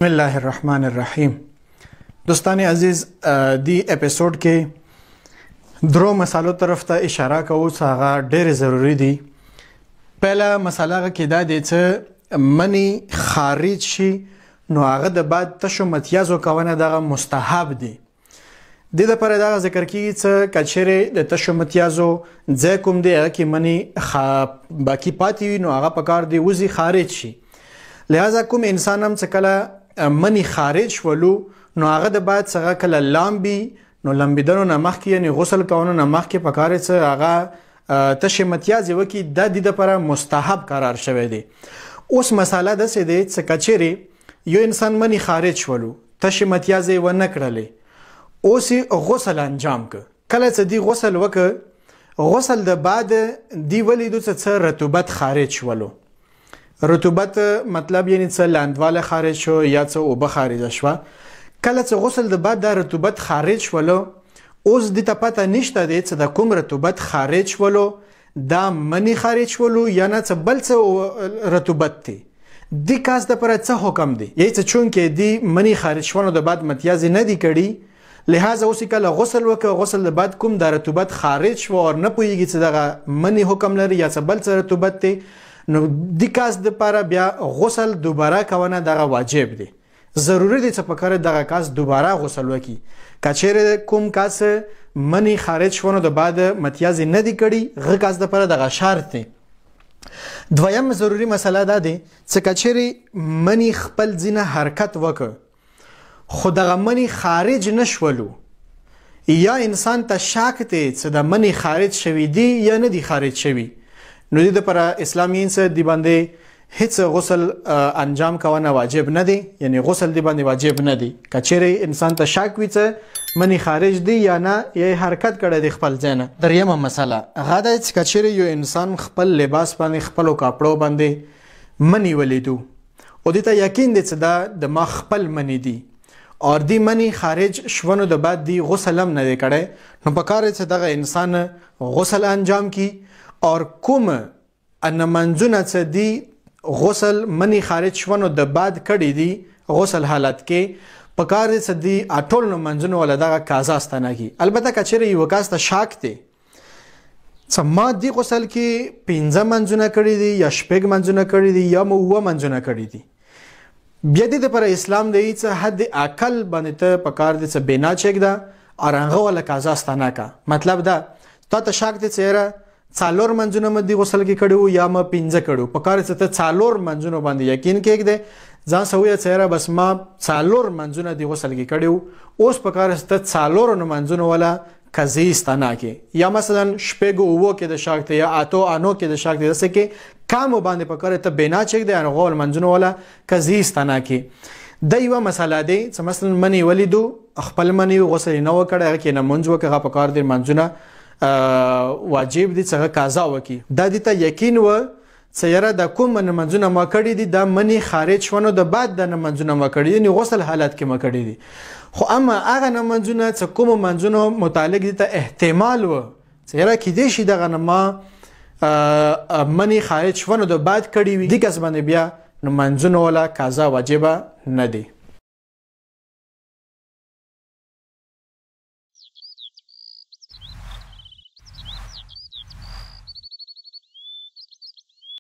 بسم الله الرحمن الرحیم. دوستان عزیز، دی اپیسوډ کې درو مسالو طرف ته اشاره کوو چې هغه ډېر ضروری دي. پهله مسله کې دا دی چې منی خارج شي نو هغه د بعد تشو متیازو کوونه دغه مستحب دي. د دې لپاره دا ذکر کیږي چې کچېرې د تشو متیازو ځای کوم دی هغه کې منی باقی پاتې وي نو هغه پکار دی وزي خارج شي. لہذا کوم انسان هم چې کله منی خارج ولو نو هغه د بعد څنګه کله لامبي نو لامبیدنو نه مخکې یعنی غسل کولو نه مخکې پکاره چې هغه تشه متیاز وکي د دې لپاره مستحب قرار شوی دی. اوس مساله د څه دی چې کچېرې یو انسان منی خارج ولو تشه متیاز و نه کړلې اوس غسل انجام ک کله چې دی غسل وک غسل د بعد دی ولیدو چې رطوبت خارج ولو. رطوبت مطلب یعنی څه لاندواله خارج شو یا څه اوبه خارج شو. کله چې غسل د بعد د رطوبت خارج ولو اوس د پته نشته دی چې د کوم رطوبت خارج ولو دا منی خارج ولو یا نه څه بل څه رطوبت دی. د کاس د پر څه حکم دی یی چې چون کې دی منی خارج شونه د بعد متیاز نه دی کړي لہذا اوس کله غسل وک غسل د بعد کوم د رطوبت خارج شو او نه پویږي چې دغه منی حکم لري یا څه بل څه رطوبت دی نو د کاس د لپاره بیا غسل دوباره کونه دغه واجب دی. ضروری دی چې په کار دغه کاس دوباره غسل وکي. کچېره کوم کاس منی خارج شونه د بعد متیاز نه دی کړي غ کاس د لپاره دغه شرط دی. دویم ضروری مسله دا دی چې کچېره منی خپل ځینه حرکت وک خو دغه منی خارج نشولو یا انسان ته شک دی چې د منی خارج شوی دی یا نه دی خارج شوی نو د پر اسلامیین سره دی باندې هیڅ غسل انجام کوونه واجب نه دی. یعنی غسل دی باندې واجب نه دی. کچېره انسان ته شک وي چې منی خارج دی یا نه یې حرکت کړی دی خپل ځای نه. دریمه مسله هغه ده چې کچېره یو انسان خپل لباس باندې خپلو کاپړو باندې منی ولیدو او دې ته یقین دی چې دا د ما خپل منی دی اور دی منی خارج شونو د بعد دی غسل هم نه دی کړی نو پکار چې دغه انسان غسل انجام کی اور کوم ان منځونه چې دی غسل منی خارج شونو د بعد کړي دی غسل حالت کې پکار دي چې دی اټول نو منځونه ولا دغه قضا ستنه کی. البته کچېره یو کاس ته شاک دی چې ما دی غسل کې 15 منځونه کړي دي یا 6 منځونه کړي دي یا مو منځونه کړي دي بیا دې پر اسلام دی چې حد عقل باندې ته پکار دي چې بنا چک دا ارنګه ولا قضا ستنه کا. مطلب دا ته شاک دي چې څالور منځونه مدي غسل کې کړو یا ما 15 کړو پکاره چې ته څالور منځونه باندې یقین کېږي ځان سویا چهره بس ما څالور منځونه دی غسل کې کړو اوس پکاره چې ته څالور منځونه ولا قضیه استنا کې یا مثلا شپږ اوو کې د شاکته یا اتو انو کې د شاکته دسه کې کام باندې پکاره ته بنا چک دی غول منځونه ولا قضیه استنا کې. د یو مسله دی چې مثلا منی ولیدو خپل منی غسل نه وکړه کې نه منځ وکړه پکاره دی منځونه واجب دي څنګه قضا وکي. دا دي ته یقین و چې یاره د کوم منځونه ما کړی دي دا منی خارج شونه د بعد د منځونه ما کړی دي غسل حالت کې ما کړی دي خو اما هغه منځونه چې کوم منځونه متعلق دي ته احتمال و چې یاره کې دي شي دغه ما منی خارج شونه د بعد کړی وي د کس باندې بیا منځونه ولا قضا واجب نه دي.